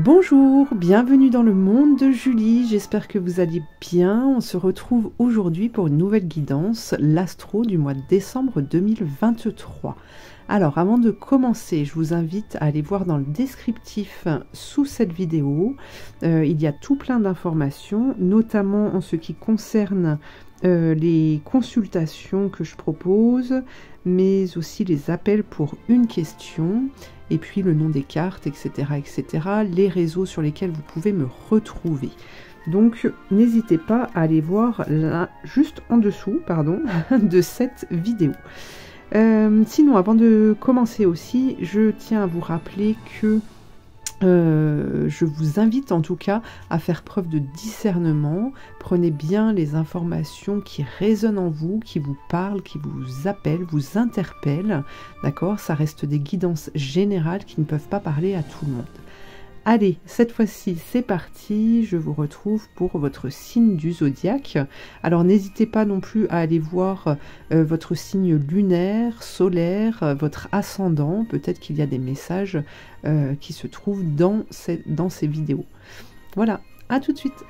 Bonjour, bienvenue dans le monde de Julie, j'espère que vous allez bien. On se retrouve aujourd'hui pour une nouvelle guidance, l'astro du mois de décembre 2023. Alors avant de commencer, je vous invite à aller voir dans le descriptif sous cette vidéo. Il y a tout plein d'informations, notamment en ce qui concerne les consultations que je propose, mais aussi les appels pour une question, et puis le nom des cartes, etc., etc., les réseaux sur lesquels vous pouvez me retrouver. Donc n'hésitez pas à aller voir là, juste en dessous, pardon, de cette vidéo. Sinon, avant de commencer aussi, je tiens à vous rappeler que je vous invite en tout cas à faire preuve de discernement. Prenez bien les informations qui résonnent en vous, qui vous parlent, qui vous appellent, vous interpellent. D'accord? Ça reste des guidances générales qui ne peuvent pas parler à tout le monde. Allez, cette fois-ci, c'est parti. Je vous retrouve pour votre signe du zodiaque. Alors, n'hésitez pas non plus à aller voir votre signe lunaire, solaire, votre ascendant. Peut-être qu'il y a des messages qui se trouvent dans ces vidéos. Voilà, à tout de suite.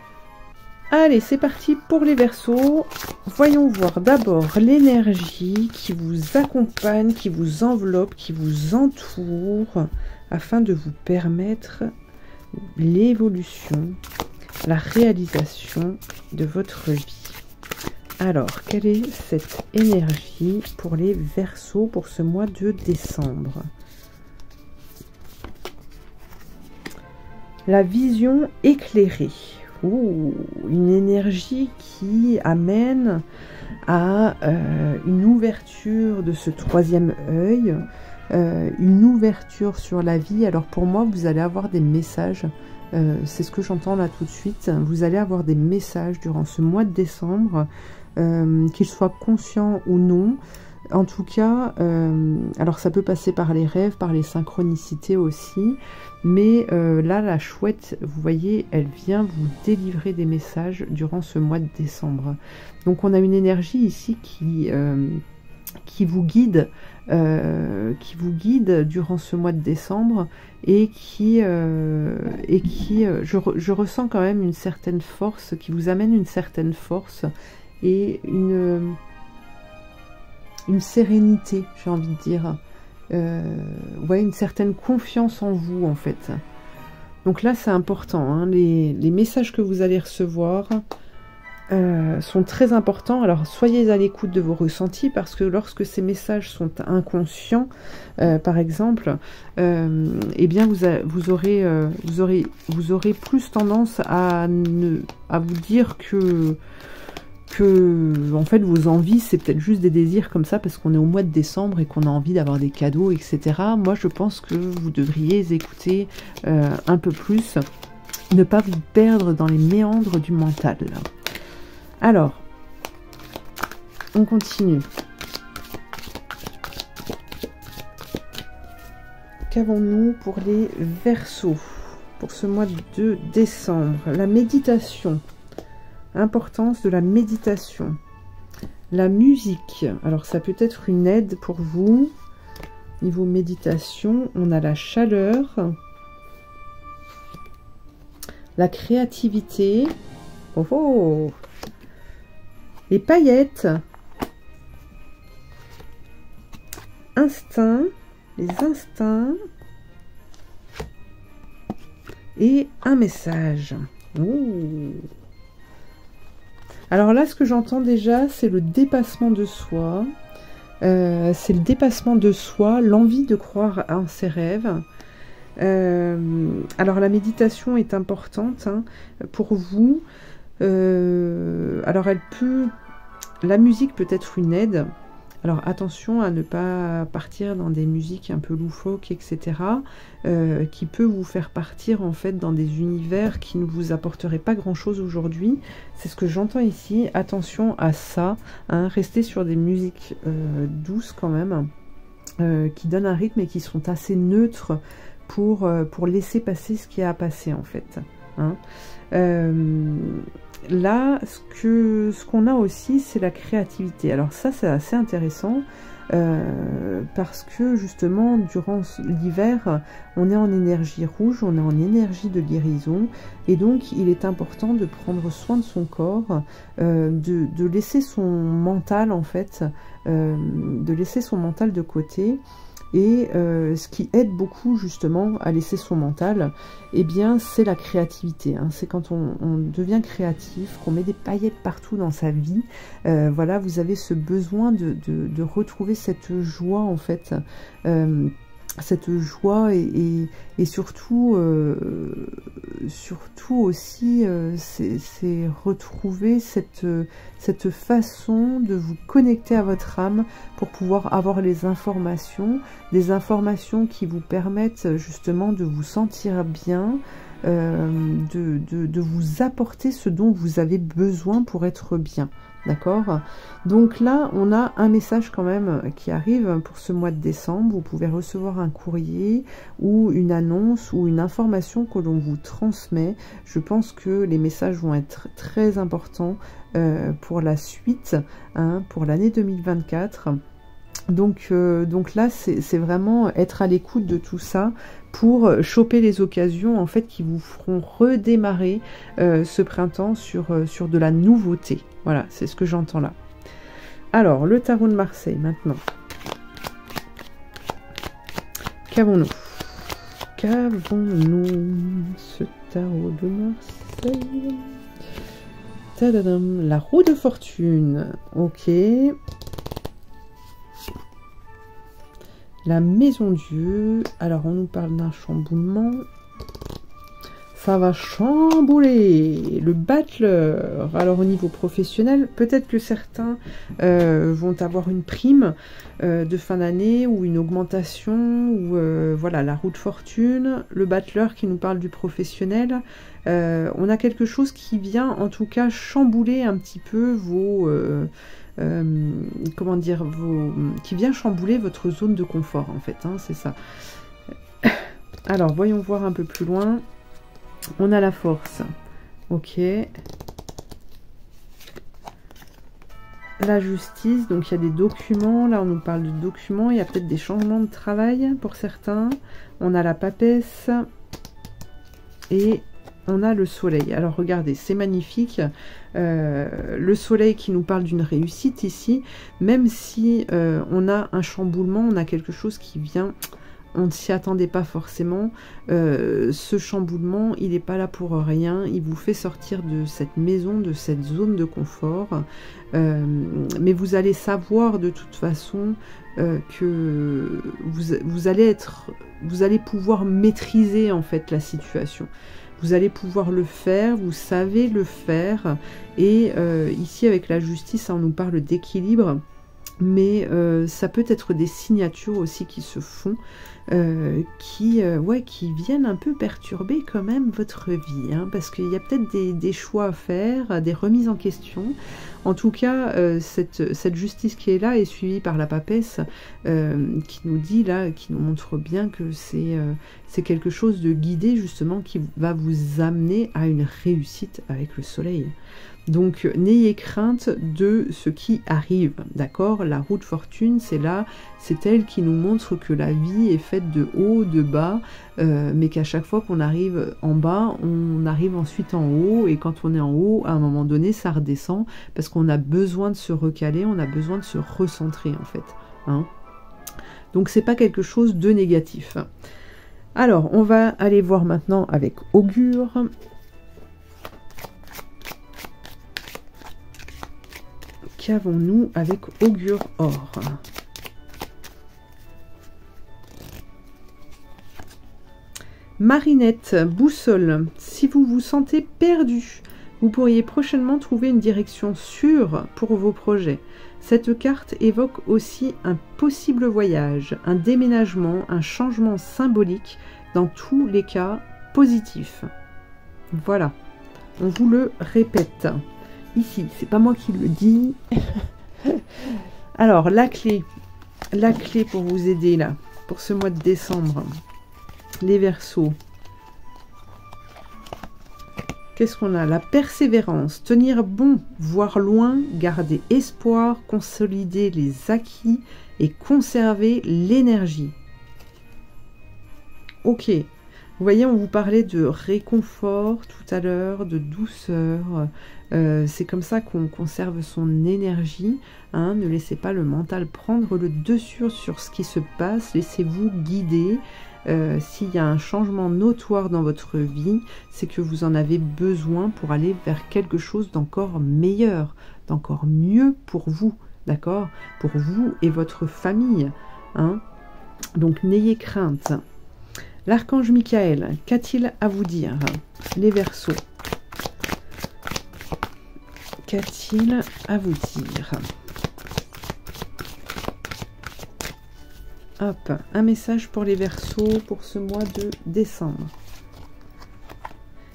Allez, c'est parti pour les Verseaux. Voyons voir d'abord l'énergie qui vous accompagne, qui vous enveloppe, qui vous entoure, afin de vous permettre l'évolution, la réalisation de votre vie. Alors, quelle est cette énergie pour les Verseaux pour ce mois de décembre? La vision éclairée. Ouh, une énergie qui amène à une ouverture de ce troisième œil, une ouverture sur la vie. Alors pour moi, vous allez avoir des messages, c'est ce que j'entends là tout de suite, vous allez avoir des messages durant ce mois de décembre, qu'ils soient conscients ou non. En tout cas, alors ça peut passer par les rêves, par les synchronicités aussi, mais là, la chouette, vous voyez, elle vient vous délivrer des messages durant ce mois de décembre. Donc on a une énergie ici qui vous guide durant ce mois de décembre et je ressens quand même une certaine force, qui vous amène une certaine force et une sérénité, j'ai envie de dire. Ouais, une certaine confiance en vous, en fait. Donc là, c'est important, hein, les messages que vous allez recevoir sont très importants. Alors, soyez à l'écoute de vos ressentis, parce que lorsque ces messages sont inconscients, par exemple, eh bien, vous aurez plus tendance à vous dire que en fait vos envies c'est peut-être juste des désirs comme ça parce qu'on est au mois de décembre et qu'on a envie d'avoir des cadeaux, etc. Moi je pense que vous devriez écouter un peu plus, ne pas vous perdre dans les méandres du mental. Alors on continue. Qu'avons-nous pour les Verseaux pour ce mois de décembre? La méditation. Importance de la méditation. La musique, alors ça peut être une aide pour vous. Niveau méditation, on a la chaleur, la créativité, les paillettes, instinct, les instincts et un message. Ouh. Alors là, ce que j'entends déjà, c'est le dépassement de soi. C'est le dépassement de soi, l'envie de croire en ses rêves. Alors la méditation est importante, hein, pour vous. Alors la musique peut être une aide. Alors attention à ne pas partir dans des musiques un peu loufoques, etc. Qui peut vous faire partir en fait dans des univers qui ne vous apporteraient pas grand chose aujourd'hui. C'est ce que j'entends ici. Attention à ça, hein. Restez sur des musiques douces quand même, qui donnent un rythme et qui sont assez neutres pour laisser passer ce qui a à passer en fait, hein. là, ce qu'on a aussi, c'est la créativité. Alors ça, c'est assez intéressant. Parce que justement durant l'hiver on est en énergie rouge, on est en énergie de guérison, et donc il est important de prendre soin de son corps, de laisser son mental en fait, de laisser son mental de côté. Et ce qui aide beaucoup justement à laisser son mental, eh bien c'est la créativité, hein. C'est quand on devient créatif, qu'on met des paillettes partout dans sa vie. Voilà, vous avez ce besoin de retrouver cette joie en fait, cette joie et surtout, surtout aussi c'est retrouver cette façon de vous connecter à votre âme pour pouvoir avoir les informations, des informations qui vous permettent justement de vous sentir bien, de vous apporter ce dont vous avez besoin pour être bien. D'accord? Donc là, on a un message quand même qui arrive pour ce mois de décembre. Vous pouvez recevoir un courrier ou une annonce ou une information que l'on vous transmet. Je pense que les messages vont être très importants pour la suite, hein, pour l'année 2024. Donc là, c'est vraiment être à l'écoute de tout ça pour choper les occasions en fait qui vous feront redémarrer ce printemps sur de la nouveauté. Voilà, c'est ce que j'entends là. Alors, le tarot de Marseille maintenant. Qu'avons-nous? Qu'avons-nous ce tarot de Marseille? Tadadam, la roue de fortune. Ok. La maison Dieu. Alors, on nous parle d'un chamboulement. Ça va chambouler. Le battleur. Alors, au niveau professionnel, peut-être que certains vont avoir une prime de fin d'année ou une augmentation. Ou voilà, la roue de fortune. Le battleur qui nous parle du professionnel. On a quelque chose qui vient, en tout cas, chambouler un petit peu vos... comment dire, qui vient chambouler votre zone de confort en fait, hein, c'est ça. Alors voyons voir un peu plus loin. On a la force, ok, la justice, donc il y a des documents, là on nous parle de documents, il y a peut-être des changements de travail pour certains. On a la papesse et on a le soleil. Alors regardez, c'est magnifique. Le soleil qui nous parle d'une réussite ici, même si on a un chamboulement, on a quelque chose qui vient, on ne s'y attendait pas forcément. Ce chamboulement, il n'est pas là pour rien, il vous fait sortir de cette maison, de cette zone de confort, mais vous allez savoir de toute façon que vous allez pouvoir maîtriser en fait la situation. Vous allez pouvoir le faire, vous savez le faire. Et ici, avec la justice, on nous parle d'équilibre. Mais ça peut être des signatures aussi qui se font, qui viennent un peu perturber quand même votre vie. Hein, parce qu'il y a peut-être des choix à faire, des remises en question. En tout cas, cette justice qui est là est suivie par la papesse qui nous dit là, qui nous montre bien que c'est quelque chose de guidé justement qui va vous amener à une réussite avec le soleil. Donc n'ayez crainte de ce qui arrive, d'accord? La roue de fortune, c'est là, c'est elle qui nous montre que la vie est faite de haut, de bas, mais qu'à chaque fois qu'on arrive en bas, on arrive ensuite en haut, et quand on est en haut, à un moment donné, ça redescend, parce qu'on a besoin de se recaler, on a besoin de se recentrer en fait. Hein, donc c'est pas quelque chose de négatif. Alors, on va aller voir maintenant avec Augure. Qu'avons-nous avec Augure Or? Marinette, boussole. Si vous vous sentez perdu, vous pourriez prochainement trouver une direction sûre pour vos projets. Cette carte évoque aussi un possible voyage, un déménagement, un changement symbolique, dans tous les cas positifs. Voilà, on vous le répète. Ici, c'est pas moi qui le dis. Alors, la clé pour vous aider là, pour ce mois de décembre, les Verseaux. Qu'est-ce qu'on a? La persévérance, tenir bon, voir loin, garder espoir, consolider les acquis et conserver l'énergie. Ok. Vous voyez, on vous parlait de réconfort tout à l'heure, de douceur. C'est comme ça qu'on conserve son énergie. Hein. Ne laissez pas le mental prendre le dessus sur ce qui se passe. Laissez-vous guider. S'il y a un changement notoire dans votre vie, c'est que vous en avez besoin pour aller vers quelque chose d'encore meilleur, d'encore mieux pour vous, d'accord? Pour vous et votre famille. Hein. Donc n'ayez crainte. L'archange Michael, qu'a-t-il à vous dire? Les Verseaux. Qu'a-t-il à vous dire? Hop, un message pour les Verseaux pour ce mois de décembre.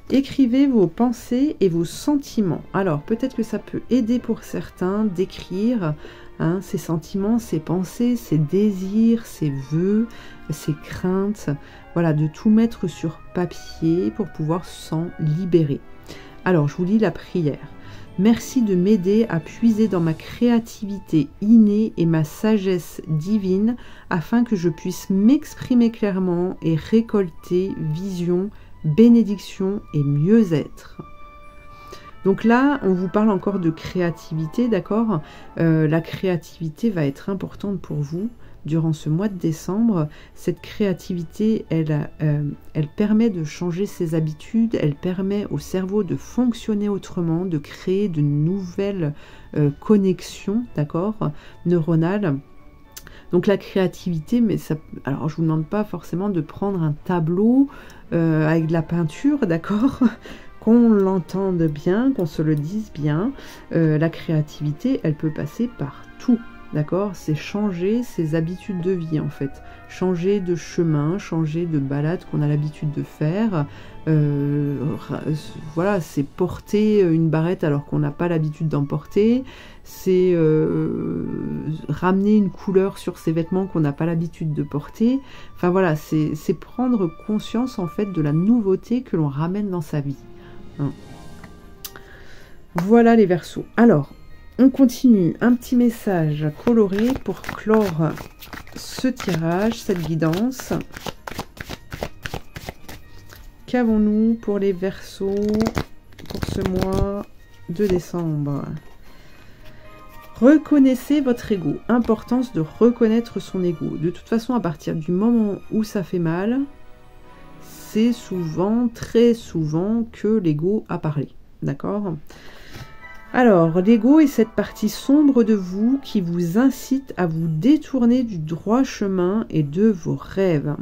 Écrivez vos pensées et vos sentiments. Alors, peut-être que ça peut aider pour certains d'écrire ses sentiments, ses pensées, ses désirs, ses vœux, ses craintes. Voilà, de tout mettre sur papier pour pouvoir s'en libérer. Alors, je vous lis la prière. Merci de m'aider à puiser dans ma créativité innée et ma sagesse divine afin que je puisse m'exprimer clairement et récolter vision, bénédiction et mieux-être. Donc là, on vous parle encore de créativité, d'accord? La créativité va être importante pour vous durant ce mois de décembre. Cette créativité, elle permet de changer ses habitudes, elle permet au cerveau de fonctionner autrement, de créer de nouvelles connexions, d'accord, neuronales. Donc la créativité, mais ça, alors je vous demande pas forcément de prendre un tableau avec de la peinture, d'accord, qu'on l'entende bien, qu'on se le dise bien. La créativité, elle peut passer par tout. D'accord, c'est changer ses habitudes de vie en fait, changer de chemin, changer de balade qu'on a l'habitude de faire. Voilà, c'est porter une barrette alors qu'on n'a pas l'habitude d'en porter. C'est ramener une couleur sur ses vêtements qu'on n'a pas l'habitude de porter. Enfin voilà, c'est prendre conscience en fait de la nouveauté que l'on ramène dans sa vie. Hein. Voilà les Verseaux. Alors, on continue, un petit message coloré pour clore ce tirage, cette guidance. Qu'avons-nous pour les Verseaux pour ce mois de décembre? Reconnaissez votre ego. Importance de reconnaître son ego. De toute façon, à partir du moment où ça fait mal, c'est souvent, très souvent, que l'ego a parlé. D'accord ? Alors, l'ego est cette partie sombre de vous qui vous incite à vous détourner du droit chemin et de vos rêves.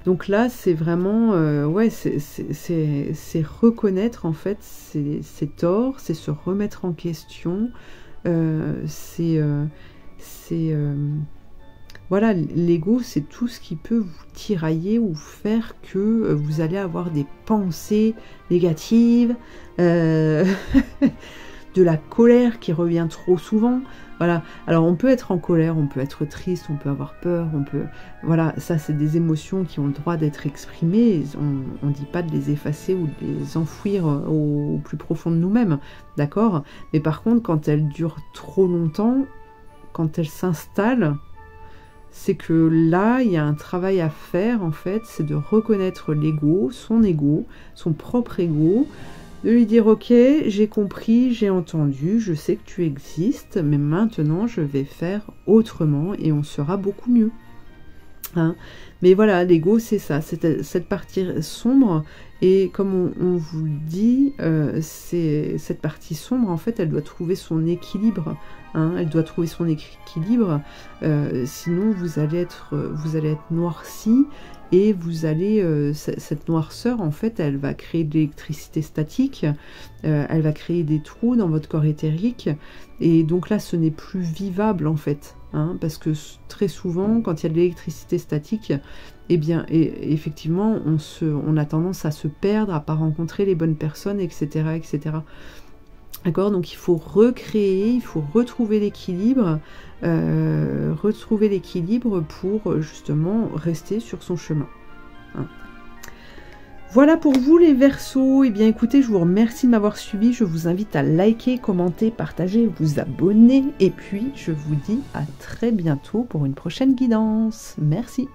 Donc là, c'est vraiment, ouais, c'est reconnaître en fait ses torts, c'est se remettre en question, voilà, l'ego, c'est tout ce qui peut vous tirailler ou faire que vous allez avoir des pensées négatives, de la colère qui revient trop souvent. Voilà, alors on peut être en colère, on peut être triste, on peut avoir peur, on peut... Voilà, ça c'est des émotions qui ont le droit d'être exprimées, on ne dit pas de les effacer ou de les enfouir au plus profond de nous-mêmes, d'accord? Mais par contre, quand elles durent trop longtemps, quand elles s'installent, c'est que là, il y a un travail à faire, en fait, c'est de reconnaître l'ego, son propre ego, de lui dire, ok, j'ai compris, j'ai entendu, je sais que tu existes, mais maintenant, je vais faire autrement et on sera beaucoup mieux. Hein. Mais voilà, l'ego, c'est ça, c'est cette partie sombre, et comme on vous le dit, cette partie sombre, en fait, elle doit trouver son équilibre. Hein, elle doit trouver son équilibre, sinon vous allez être noirci, et vous allez, cette noirceur, en fait, elle va créer de l'électricité statique, elle va créer des trous dans votre corps éthérique, et donc là, ce n'est plus vivable, en fait. Hein, parce que très souvent, quand il y a de l'électricité statique, eh bien, effectivement, on a tendance à se perdre, à ne pas rencontrer les bonnes personnes, etc., etc. D'accord, donc il faut recréer, il faut retrouver l'équilibre pour justement rester sur son chemin. Hein. Voilà pour vous les Verseaux. Eh bien écoutez, je vous remercie de m'avoir suivi. Je vous invite à liker, commenter, partager, vous abonner. Et puis je vous dis à très bientôt pour une prochaine guidance. Merci.